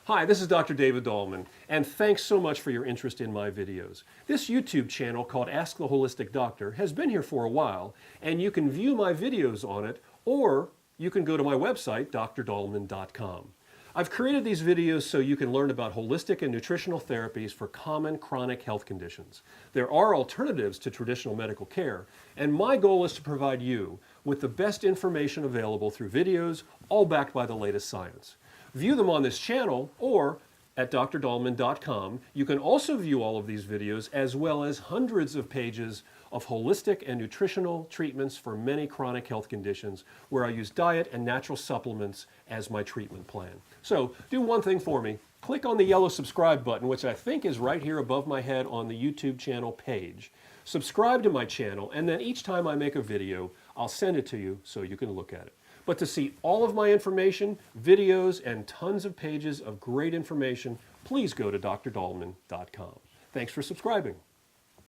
Hi, this is Dr. David Dahlman, and thanks so much for your interest in my videos. This YouTube channel called Ask the Holistic Doctor has been here for a while, and you can view my videos on it, or you can go to my website, drdahlman.com. I've created these videos so you can learn about holistic and nutritional therapies for common chronic health conditions. There are alternatives to traditional medical care, and my goal is to provide you with the best information available through videos, all backed by the latest science. View them on this channel or at drdahlman.com. You can also view all of these videos as well as hundreds of pages of holistic and nutritional treatments for many chronic health conditions where I use diet and natural supplements as my treatment plan. So do one thing for me. Click on the yellow subscribe button, which I think is right here above my head on the YouTube channel page. Subscribe to my channel, and then each time I make a video, I'll send it to you so you can look at it. But to see all of my information, videos, and tons of pages of great information, please go to drdahlman.com. Thanks for subscribing.